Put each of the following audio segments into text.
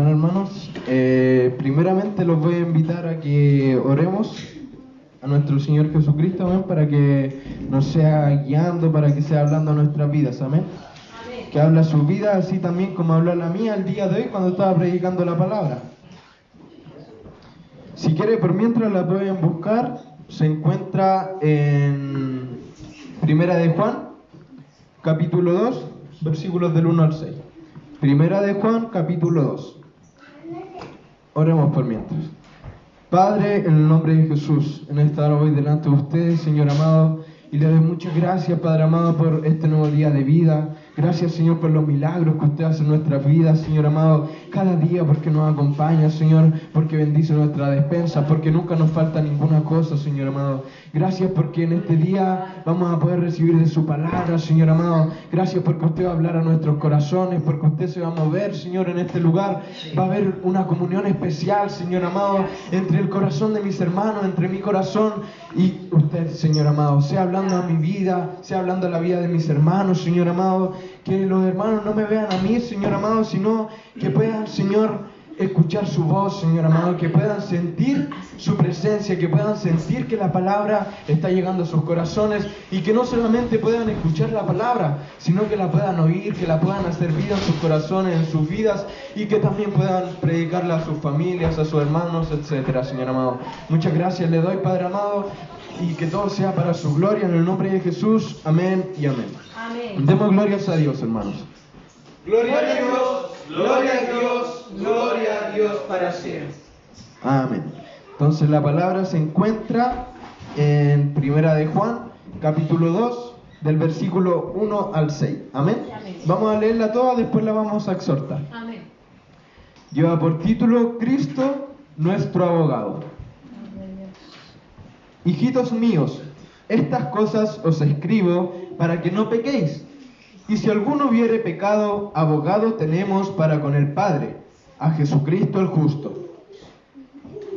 Bueno, hermanos, primeramente los voy a invitar a que oremos a nuestro Señor Jesucristo, amén, para que nos sea guiando, para que sea hablando a nuestras vidas, amén. Que habla su vida así también como habla la mía el día de hoy cuando estaba predicando la palabra. Si quiere, por mientras la pueden buscar, se encuentra en Primera de Juan, capítulo 2, versículos del 1 al 6. Primera de Juan, capítulo 2. Oremos por mientras. Padre, en el nombre de Jesús, en esta hora voy delante de ustedes, Señor amado, y le doy muchas gracias, Padre amado, por este nuevo día de vida. Gracias, Señor, por los milagros que usted hace en nuestras vidas, Señor amado, cada día, porque nos acompaña, Señor, porque bendice nuestra despensa, porque nunca nos falta ninguna cosa, Señor amado. Gracias porque en este día vamos a poder recibir de su palabra, Señor amado. Gracias porque usted va a hablar a nuestros corazones, porque usted se va a mover, Señor, en este lugar. Va a haber una comunión especial, Señor amado, entre el corazón de mis hermanos, entre mi corazón y usted, Señor amado. Sea hablando a mi vida, sea hablando a la vida de mis hermanos, Señor amado. Que los hermanos no me vean a mí, Señor amado, sino que puedan, Señor, escuchar su voz, Señor amado, que puedan sentir su presencia, que puedan sentir que la palabra está llegando a sus corazones y que no solamente puedan escuchar la palabra, sino que la puedan oír, que la puedan hacer vida en sus corazones, en sus vidas y que también puedan predicarla a sus familias, a sus hermanos, etcétera, Señor amado. Muchas gracias le doy, Padre amado, y que todo sea para su gloria en el nombre de Jesús. Amén y amén. Amén. Demos glorias a Dios, hermanos. Gloria a Dios, gloria a Dios, gloria a Dios para siempre. Amén. Entonces la palabra se encuentra en Primera de Juan, capítulo 2, del versículo 1 al 6. Amén. Amén. Vamos a leerla toda, después la vamos a exhortar. Amén. Lleva por título Cristo, nuestro abogado. Hijitos míos, estas cosas os escribo para que no pequéis. Y si alguno hubiere pecado, abogado tenemos para con el Padre, a Jesucristo el justo.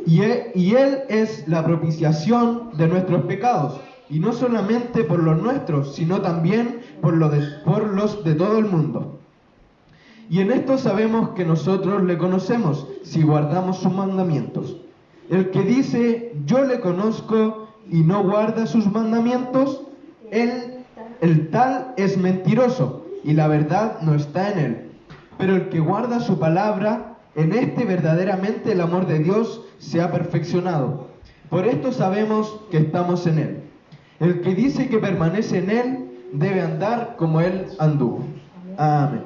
Y Él es la propiciación de nuestros pecados, y no solamente por los nuestros, sino también por los de todo el mundo. Y en esto sabemos que nosotros le conocemos, si guardamos sus mandamientos. El que dice, yo le conozco, y no guarda sus mandamientos, el tal es mentiroso, y la verdad no está en él. Pero el que guarda su palabra, en este verdaderamente el amor de Dios se ha perfeccionado. Por esto sabemos que estamos en él. El que dice que permanece en él, debe andar como él anduvo. Amén.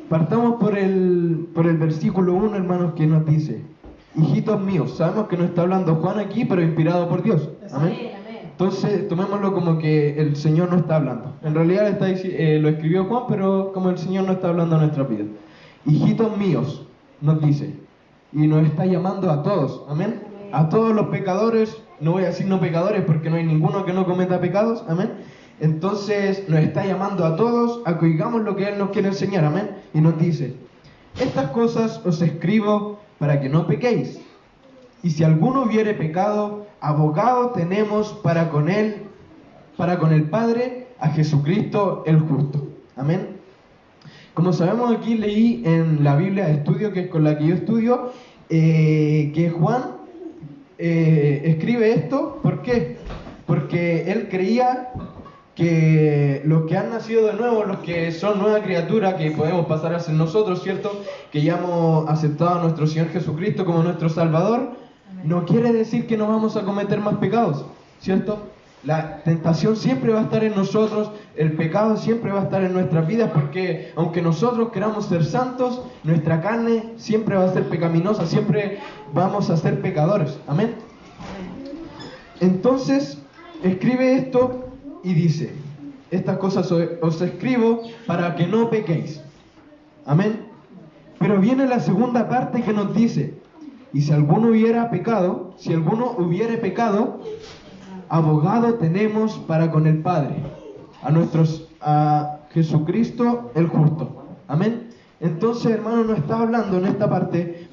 Partamos por el versículo 1, hermanos, que nos dice: hijitos míos. Sabemos que no está hablando Juan aquí, pero inspirado por Dios. Amén. Entonces, tomémoslo como que el Señor no está hablando. En realidad lo escribió Juan, pero como el Señor no está hablando a nuestra vida. Hijitos míos, nos dice. Y nos está llamando a todos. Amén. A todos los pecadores. No voy a decir no pecadores porque no hay ninguno que no cometa pecados. Amén. Entonces, nos está llamando a todos a que oigamos lo que Él nos quiere enseñar. Amén. Y nos dice: estas cosas os escribo para que no pequéis. Y si alguno hubiere pecado, abogado tenemos para con el Padre, a Jesucristo el justo. Amén. Como sabemos, aquí leí en la Biblia de estudio, que es con la que yo estudio, que Juan escribe esto. ¿Por qué? Porque él creía que los que han nacido de nuevo, los que son nueva criatura, que podemos pasar a ser nosotros, ¿cierto? Que ya hemos aceptado a nuestro Señor Jesucristo como nuestro Salvador, no quiere decir que no vamos a cometer más pecados, ¿cierto? La tentación siempre va a estar en nosotros, el pecado siempre va a estar en nuestras vidas, porque aunque nosotros queramos ser santos, nuestra carne siempre va a ser pecaminosa, siempre vamos a ser pecadores. Amén. Entonces, escribe esto y dice: estas cosas os escribo para que no pequéis. Amén. Pero viene la segunda parte que nos dice: y si alguno hubiere pecado, abogado tenemos para con el Padre, a Jesucristo el justo. Amén. Entonces, hermano, nos está hablando en esta parte.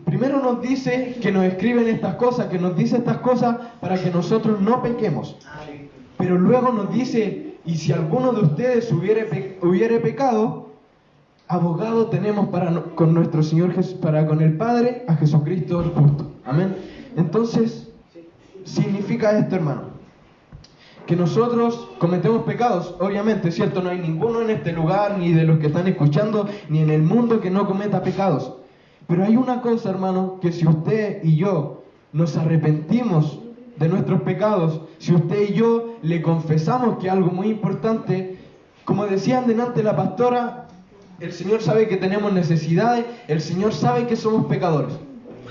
Primero nos dice que nos escriben estas cosas, que nos dice estas cosas para que nosotros no pequemos. Pero luego nos dice: y si alguno de ustedes hubiere pecado, abogado tenemos con nuestro Señor con el Padre, a Jesucristo el justo. Amén. Entonces, significa esto, hermano, que nosotros cometemos pecados, obviamente, ¿cierto? No hay ninguno en este lugar, ni de los que están escuchando, ni en el mundo que no cometa pecados. Pero hay una cosa, hermano, que si usted y yo nos arrepentimos de nuestros pecados, si usted y yo le confesamos que algo muy importante, como decían delante la pastora, el Señor sabe que tenemos necesidades, el Señor sabe que somos pecadores.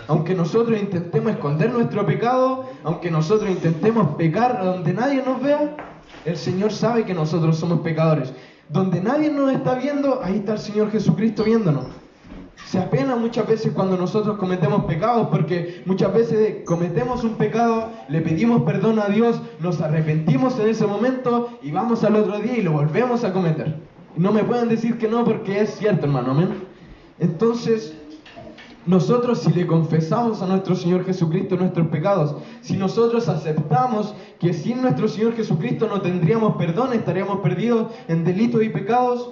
Aunque nosotros intentemos esconder nuestro pecado, aunque nosotros intentemos pecar donde nadie nos vea, el Señor sabe que nosotros somos pecadores. Donde nadie nos está viendo, ahí está el Señor Jesucristo viéndonos. Se apena muchas veces cuando nosotros cometemos pecados, porque muchas veces cometemos un pecado, le pedimos perdón a Dios, nos arrepentimos en ese momento y vamos al otro día y lo volvemos a cometer. No me pueden decir que no, porque es cierto, hermano, amén. Entonces, nosotros, si le confesamos a nuestro Señor Jesucristo nuestros pecados, si nosotros aceptamos que sin nuestro Señor Jesucristo no tendríamos perdón, estaríamos perdidos en delitos y pecados,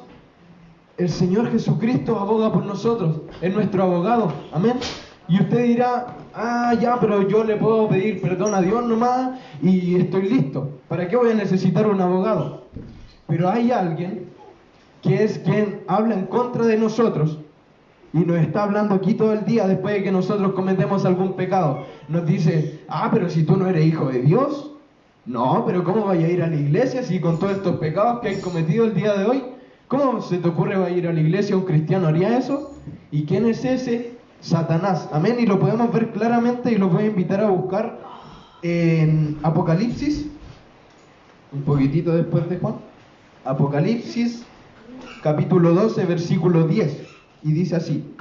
el Señor Jesucristo aboga por nosotros, es nuestro abogado, amén. Y usted dirá, ya, pero yo le puedo pedir perdón a Dios nomás y estoy listo. ¿Para qué voy a necesitar un abogado? Pero hay alguien que es quien habla en contra de nosotros y nos está hablando aquí todo el día después de que nosotros cometemos algún pecado. Nos dice, pero si tú no eres hijo de Dios, no, pero ¿cómo vaya a ir a la iglesia si con todos estos pecados que hay cometido el día de hoy? ¿Cómo se te ocurre va a ir a la iglesia? ¿Un cristiano haría eso? ¿Y quién es ese? Satanás. Amén. Y lo podemos ver claramente y los voy a invitar a buscar en Apocalipsis, un poquitito después de Juan. Apocalipsis, capítulo 12, versículo 10. Y dice así: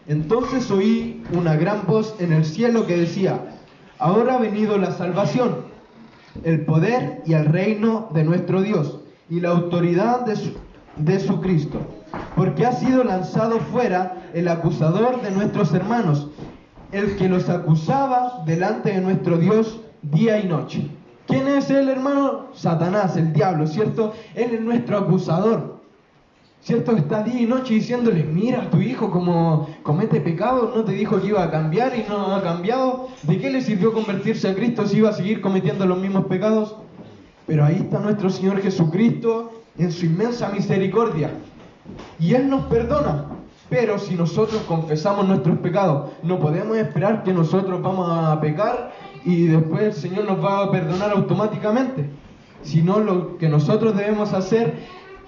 entonces oí una gran voz en el cielo que decía: ahora ha venido la salvación, el poder y el reino de nuestro Dios, y la autoridad de su Cristo, porque ha sido lanzado fuera el acusador de nuestros hermanos, el que los acusaba delante de nuestro Dios día y noche. ¿Quién es él, hermano? Satanás, el diablo, ¿cierto? Él es nuestro acusador, ¿cierto? Está día y noche diciéndole: mira, tu hijo como comete pecado, no te dijo que iba a cambiar y no ha cambiado. ¿De qué le sirvió convertirse a Cristo si iba a seguir cometiendo los mismos pecados? Pero ahí está nuestro Señor Jesucristo en su inmensa misericordia. Y Él nos perdona. Pero si nosotros confesamos nuestros pecados, no podemos esperar que nosotros vamos a pecar y después el Señor nos va a perdonar automáticamente. Sino lo que nosotros debemos hacer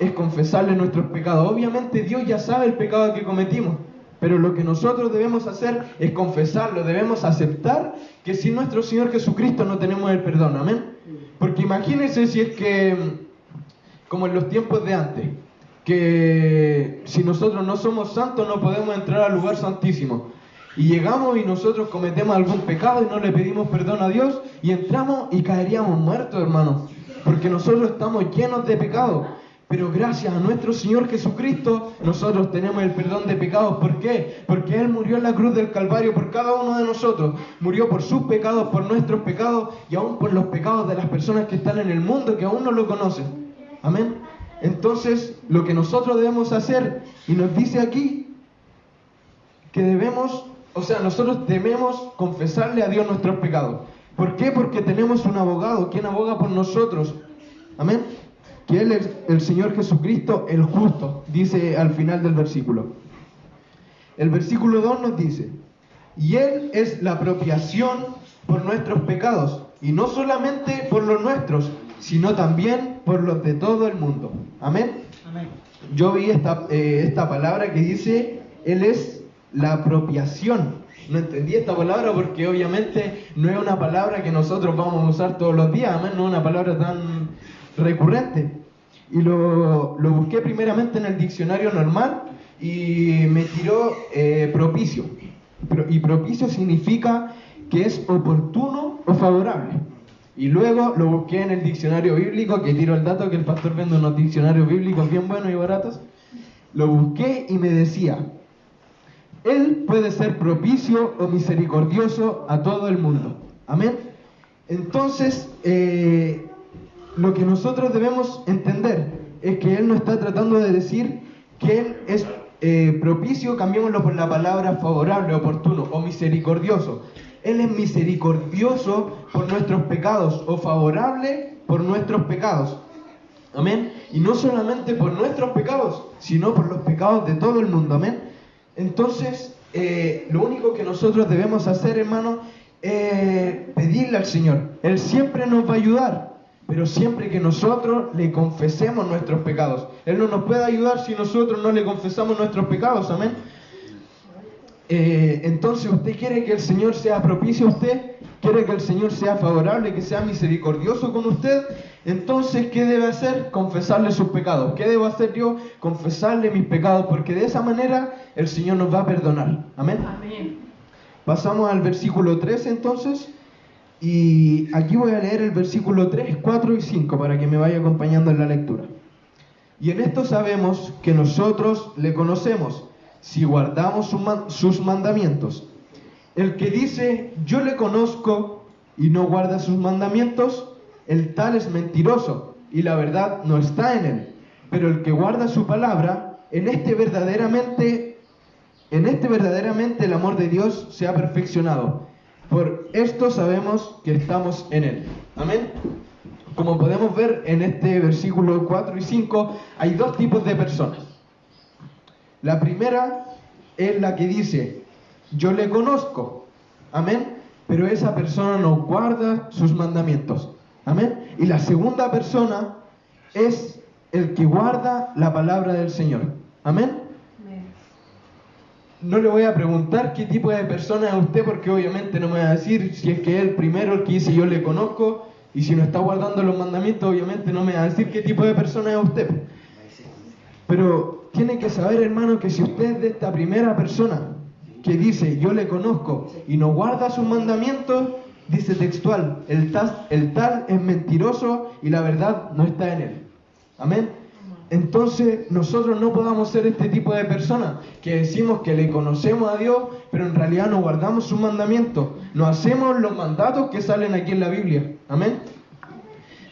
es confesarle nuestros pecados. Obviamente Dios ya sabe el pecado que cometimos, pero lo que nosotros debemos hacer es confesarlo. Debemos aceptar que sin nuestro Señor Jesucristo no tenemos el perdón. Amén. Porque imagínense si es que, como en los tiempos de antes, que si nosotros no somos santos no podemos entrar al lugar santísimo. Y llegamos y nosotros cometemos algún pecado y no le pedimos perdón a Dios y entramos y caeríamos muertos, hermano. Porque nosotros estamos llenos de pecado. Pero gracias a nuestro Señor Jesucristo nosotros tenemos el perdón de pecados. ¿Por qué? Porque Él murió en la cruz del Calvario por cada uno de nosotros. Murió por sus pecados, por nuestros pecados y aún por los pecados de las personas que están en el mundo que aún no lo conocen. Amén. Entonces, lo que nosotros debemos hacer, y nos dice aquí que nosotros debemos confesarle a Dios nuestros pecados. ¿Por qué? Porque tenemos un abogado, quien aboga por nosotros. Amén. Que Él es el Señor Jesucristo, el justo, dice al final del versículo. El versículo 2 nos dice: y Él es la apropiación por nuestros pecados, y no solamente por los nuestros, sino también por los de todo el mundo. Amén. Amén. Yo vi esta palabra que dice: Él es la apropiación. No entendí esta palabra porque obviamente no es una palabra que nosotros vamos a usar todos los días. Amén. No es una palabra tan recurrente. Y lo busqué primeramente en el diccionario normal y me tiró propicio. Y propicio significa que es oportuno o favorable. Y luego lo busqué en el diccionario bíblico, que tiro el dato que el pastor vende unos diccionarios bíblicos bien buenos y baratos. Lo busqué y me decía: Él puede ser propicio o misericordioso a todo el mundo. Amén. Entonces, lo que nosotros debemos entender es que Él nos está tratando de decir que Él es propicio, cambiémoslo por la palabra favorable, oportuno o misericordioso. Él es misericordioso por nuestros pecados o favorable por nuestros pecados. Amén. Y no solamente por nuestros pecados, sino por los pecados de todo el mundo. Amén. Entonces, lo único que nosotros debemos hacer, hermano, es pedirle al Señor. Él siempre nos va a ayudar, pero siempre que nosotros le confesemos nuestros pecados. Él no nos puede ayudar si nosotros no le confesamos nuestros pecados. Amén. Entonces, ¿usted quiere que el Señor sea propicio a usted? ¿Quiere que el Señor sea favorable, que sea misericordioso con usted? Entonces, ¿qué debe hacer? Confesarle sus pecados. ¿Qué debo hacer yo? Confesarle mis pecados, porque de esa manera el Señor nos va a perdonar. Amén. Amén. Pasamos al versículo 13 entonces, y aquí voy a leer el versículo 3, 4 y 5 para que me vaya acompañando en la lectura. Y en esto sabemos que nosotros le conocemos, si guardamos sus mandamientos. El que dice, yo le conozco, y no guarda sus mandamientos, el tal es mentiroso, y la verdad no está en él. Pero el que guarda su palabra, en este verdaderamente el amor de Dios se ha perfeccionado. Por esto sabemos que estamos en él. Amén. Como podemos ver en este versículo 4 y 5, hay dos tipos de personas. La primera es la que dice, yo le conozco, amén, pero esa persona no guarda sus mandamientos, amén. Y la segunda persona es el que guarda la palabra del Señor, amén. No le voy a preguntar qué tipo de persona es usted, porque obviamente no me va a decir si es que es el primero el que dice yo le conozco, y si no está guardando los mandamientos, obviamente no me va a decir qué tipo de persona es usted. Pero tiene que saber, hermano, que si usted es de esta primera persona que dice, yo le conozco, y no guarda sus mandamientos, dice textual, el tal es mentiroso y la verdad no está en él. Amén. Entonces, nosotros no podamos ser este tipo de personas que decimos que le conocemos a Dios, pero en realidad no guardamos sus mandamientos, no hacemos los mandatos que salen aquí en la Biblia. Amén.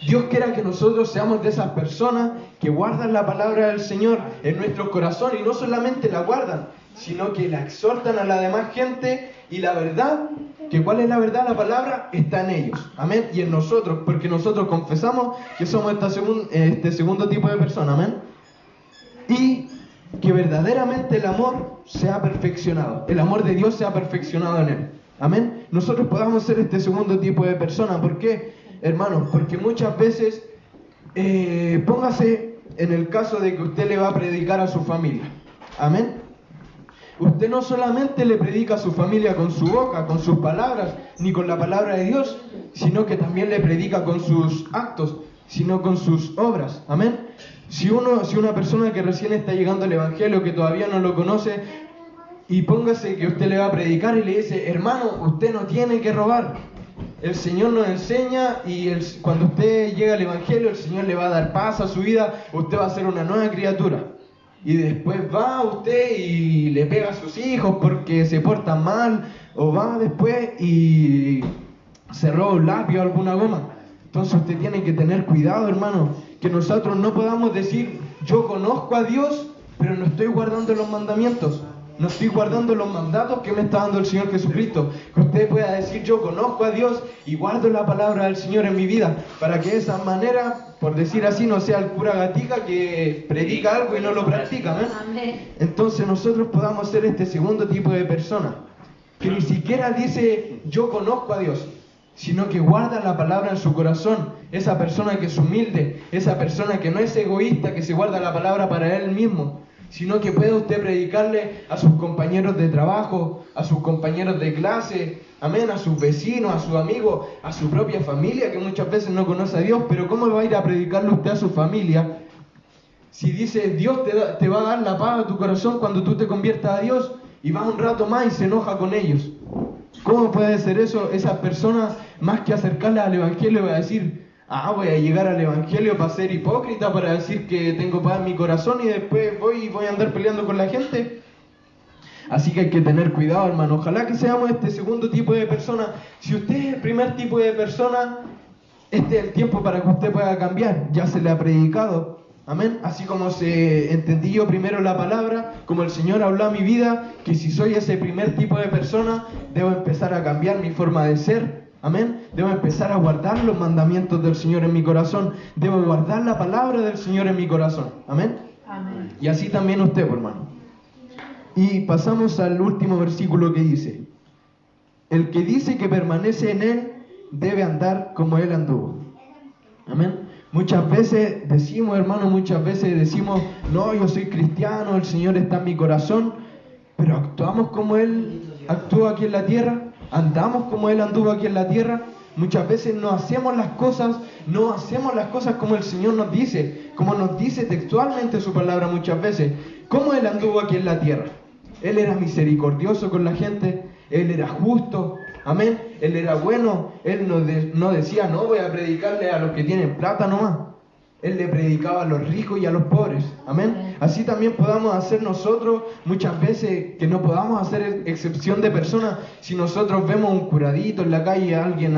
Dios quiera que nosotros seamos de esas personas que guardan la palabra del Señor en nuestro corazón, y no solamente la guardan, sino que la exhortan a la demás gente, y la verdad, que cuál es la verdad, la palabra está en ellos, amén, y en nosotros, porque nosotros confesamos que somos este segundo tipo de persona, amén, y que verdaderamente el amor se ha perfeccionado, el amor de Dios se ha perfeccionado en él, amén. Nosotros podamos ser este segundo tipo de persona. ¿Por qué, hermanos? Porque muchas veces, póngase en el caso de que usted le va a predicar a su familia, amén. Usted no solamente le predica a su familia con su boca, con sus palabras, ni con la palabra de Dios, sino que también le predica con sus actos, sino con sus obras. Amén. Si una persona que recién está llegando al Evangelio, que todavía no lo conoce, y póngase que usted le va a predicar y le dice, hermano, usted no tiene que robar. El Señor nos enseña, y cuando usted llega al Evangelio, el Señor le va a dar paz a su vida, usted va a ser una nueva criatura. Y después va usted y le pega a sus hijos porque se portan mal, o va después y se roba un lápiz o alguna goma. Entonces usted tiene que tener cuidado, hermano, que nosotros no podamos decir, yo conozco a Dios, pero no estoy guardando los mandamientos, no estoy guardando los mandatos que me está dando el Señor Jesucristo. Que usted pueda decir, yo conozco a Dios y guardo la palabra del Señor en mi vida, para que de esa manera, por decir así, no sea el cura gatica que predica algo y no lo practica, ¿eh? Amén. Entonces nosotros podamos ser este segundo tipo de persona, que ni siquiera dice, yo conozco a Dios, sino que guarda la palabra en su corazón. Esa persona que es humilde, esa persona que no es egoísta, que se guarda la palabra para él mismo, sino que puede usted predicarle a sus compañeros de trabajo, a sus compañeros de clase, amén, a sus vecinos, a sus amigos, a su propia familia, que muchas veces no conoce a Dios. Pero ¿cómo va a ir a predicarle usted a su familia si dice, Dios te va a dar la paz a tu corazón cuando tú te conviertas a Dios, y vas un rato más y se enoja con ellos? ¿Cómo puede ser eso? Esa persona, más que acercarle al Evangelio, va a decir, voy a llegar al Evangelio para ser hipócrita, para decir que tengo paz en mi corazón, y después voy a andar peleando con la gente. Así que hay que tener cuidado, hermano. Ojalá que seamos este segundo tipo de persona. Si usted es el primer tipo de persona, este es el tiempo para que usted pueda cambiar. Ya se le ha predicado, Amén. Así como entendí yo primero la palabra, como el Señor habló a mi vida, que si soy ese primer tipo de persona, debo empezar a cambiar mi forma de ser. Amén. Debo empezar a guardar los mandamientos del Señor en mi corazón. Debo guardar la palabra del Señor en mi corazón. Amén. Amén. Y así también usted, hermano. Y pasamos al último versículo que dice: el que dice que permanece en Él debe andar como Él anduvo. Amén. Muchas veces decimos, hermano, no, yo soy cristiano, el Señor está en mi corazón, pero actuamos como Él actuó aquí en la tierra, andamos como Él anduvo aquí en la tierra. Muchas veces no hacemos las cosas como el Señor nos dice, como nos dice textualmente su palabra muchas veces. ¿Cómo Él anduvo aquí en la tierra? Él era misericordioso con la gente, Él era justo, amén, Él era bueno, Él no decía, no, voy a predicarle a los que tienen plata nomás. Él le predicaba a los ricos y a los pobres, amén. Así también podamos hacer nosotros muchas veces, que no podamos hacer excepción de personas. Si nosotros vemos un curadito en la calle, alguien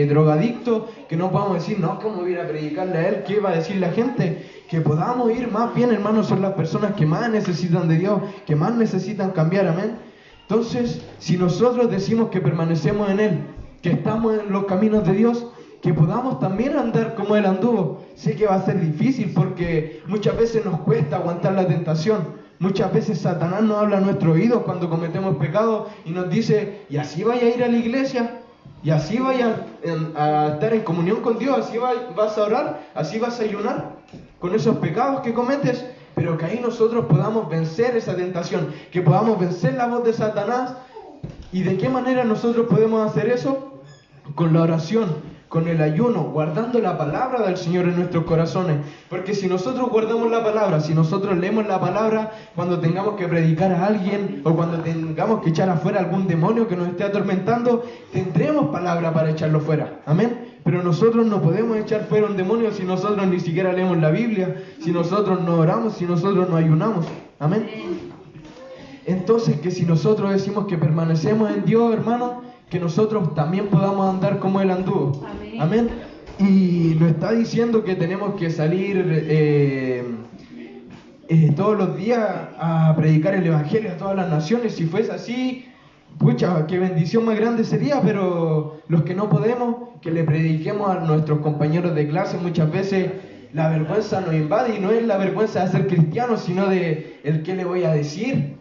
drogadicto, que no podamos decir, no, ¿cómo voy a ir a predicarle a él? ¿Qué va a decir la gente? Que podamos ir más bien, hermanos, son las personas que más necesitan de Dios, que más necesitan cambiar, amén. Entonces, si nosotros decimos que permanecemos en Él, que estamos en los caminos de Dios, que podamos también andar como Él anduvo. Sé que va a ser difícil porque muchas veces nos cuesta aguantar la tentación. Muchas veces Satanás nos habla a nuestro oído cuando cometemos pecado y nos dice, y así vaya a ir a la iglesia, y así vaya a estar en comunión con Dios, así vas a orar, así vas a ayunar con esos pecados que cometes. Pero que ahí nosotros podamos vencer esa tentación, que podamos vencer la voz de Satanás. ¿Y de qué manera nosotros podemos hacer eso? Con la oración, con el ayuno, guardando la palabra del Señor en nuestros corazones. Porque si nosotros guardamos la palabra, si nosotros leemos la palabra cuando tengamos que predicar a alguien o cuando tengamos que echar afuera algún demonio que nos esté atormentando, tendremos palabra para echarlo fuera. Amén. Pero nosotros no podemos echar fuera un demonio si nosotros ni siquiera leemos la Biblia, si nosotros no oramos, si nosotros no ayunamos. Amén. Entonces, que si nosotros decimos que permanecemos en Dios, hermano, que nosotros también podamos andar como Él anduvo. Amén. Amén. Y nos está diciendo que tenemos que salir todos los días a predicar el Evangelio a todas las naciones. Si fuese así, pucha, qué bendición más grande sería, pero los que no podemos, que le prediquemos a nuestros compañeros de clase. Muchas veces la vergüenza nos invade y no es la vergüenza de ser cristiano, sino de el qué le voy a decir,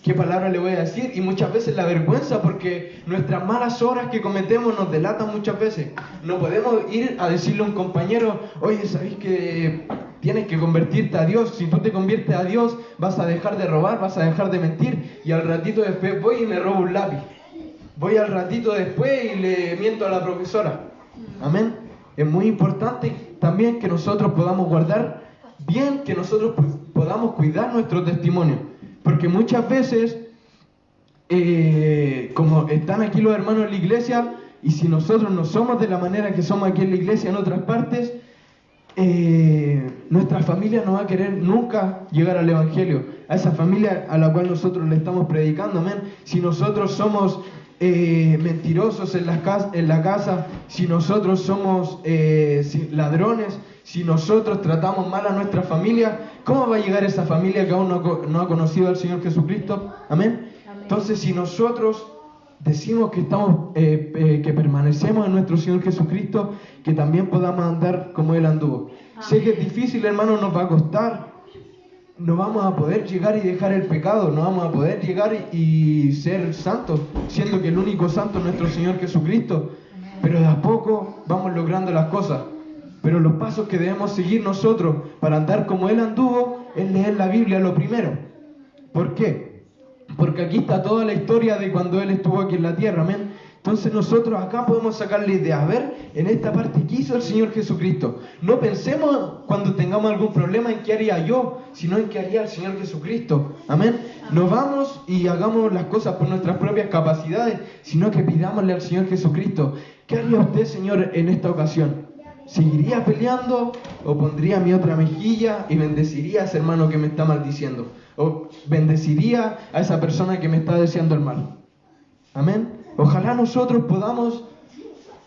qué palabra le voy a decir. Y muchas veces la vergüenza porque nuestras malas obras que cometemos nos delatan muchas veces. No podemos ir a decirle a un compañero, oye, ¿sabéis que tienes que convertirte a Dios? Si tú te conviertes a Dios, vas a dejar de robar, vas a dejar de mentir. Y al ratito después voy y me robo un lápiz. Voy al ratito después y le miento a la profesora. Amén. Es muy importante también que nosotros podamos guardar bien, que nosotros podamos cuidar nuestro testimonio. Porque muchas veces, como están aquí los hermanos en la iglesia, y si nosotros no somos de la manera que somos aquí en la iglesia en otras partes, nuestra familia no va a querer nunca llegar al Evangelio, a esa familia a la cual nosotros le estamos predicando, amén. Si nosotros somos mentirosos en la casa, si nosotros somos ladrones, si nosotros tratamos mal a nuestra familia, ¿cómo va a llegar esa familia que aún no ha conocido al Señor Jesucristo? Amén. Entonces, si nosotros decimos que que permanecemos en nuestro Señor Jesucristo, que también podamos andar como Él anduvo. Sé que es difícil, hermano, nos va a costar. No vamos a poder llegar y dejar el pecado, no vamos a poder llegar y ser santos, siendo que el único santo es nuestro Señor Jesucristo. Pero de a poco vamos logrando las cosas. Pero los pasos que debemos seguir nosotros para andar como Él anduvo es leer la Biblia lo primero. ¿Por qué? Porque aquí está toda la historia de cuando Él estuvo aquí en la tierra, amén. Entonces nosotros acá podemos sacar la idea, a ver, en esta parte, ¿qué hizo el Señor Jesucristo? No pensemos cuando tengamos algún problema en qué haría yo, sino en qué haría el Señor Jesucristo, amén. No vamos y hagamos las cosas por nuestras propias capacidades, sino que pidámosle al Señor Jesucristo, ¿qué haría usted, Señor, en esta ocasión? ¿Seguiría peleando o pondría mi otra mejilla y bendeciría a ese hermano que me está maldiciendo? ¿O bendeciría a esa persona que me está deseando el mal? Amén. Ojalá nosotros podamos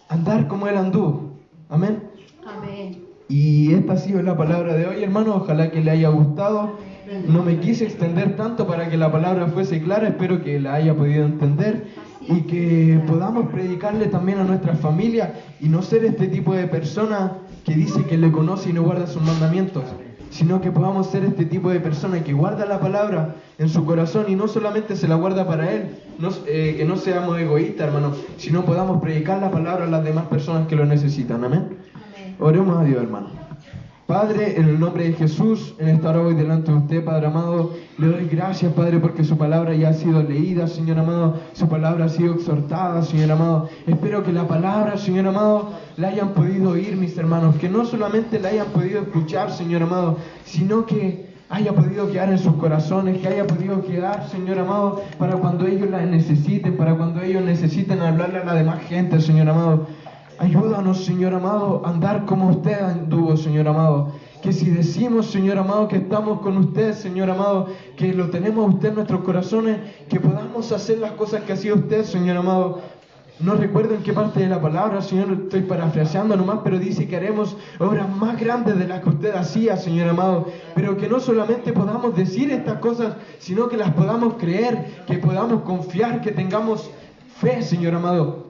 andar como Él anduvo. Amén. Amén. Y esta esta ha sido la palabra de hoy, hermano. Ojalá que le haya gustado. No me quise extender tanto para que la palabra fuese clara. Espero que la haya podido entender y que podamos predicarle también a nuestra familia y no ser este tipo de persona que dice que le conoce y no guarda sus mandamientos, sino que podamos ser este tipo de persona que guarda la palabra en su corazón y no solamente se la guarda para él, que no seamos egoístas, hermano, sino podamos predicar la palabra a las demás personas que lo necesitan. Amén. Oremos a Dios, hermano. Padre, en el nombre de Jesús, en esta hora voy delante de usted, Padre amado, le doy gracias, Padre, porque su palabra ya ha sido leída, Señor amado, su palabra ha sido exhortada, Señor amado. Espero que la palabra, Señor amado, la hayan podido oír, mis hermanos, que no solamente la hayan podido escuchar, Señor amado, sino que haya podido quedar en sus corazones, que haya podido quedar, Señor amado, para cuando ellos la necesiten, para cuando ellos necesiten hablarle a la demás gente, Señor amado. Ayúdanos, Señor amado, a andar como usted anduvo, Señor amado. Que si decimos, Señor amado, que estamos con usted, Señor amado, que lo tenemos a usted en nuestros corazones, que podamos hacer las cosas que hacía usted, Señor amado. No recuerdo en qué parte de la palabra, Señor, estoy parafraseando nomás, pero dice que haremos obras más grandes de las que usted hacía, Señor amado. Pero que no solamente podamos decir estas cosas, sino que las podamos creer, que podamos confiar, que tengamos fe, Señor amado.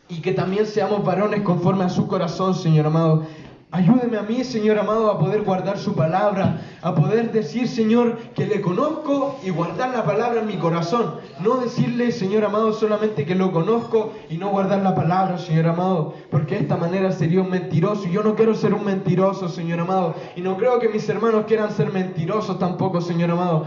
Y que también seamos varones conforme a su corazón, Señor amado. Ayúdeme a mí, Señor amado, a poder guardar su palabra, a poder decir, Señor, que le conozco y guardar la palabra en mi corazón. No decirle, Señor amado, solamente que lo conozco y no guardar la palabra, Señor amado, porque de esta manera sería un mentiroso. Y yo no quiero ser un mentiroso, Señor amado, y no creo que mis hermanos quieran ser mentirosos tampoco, Señor amado,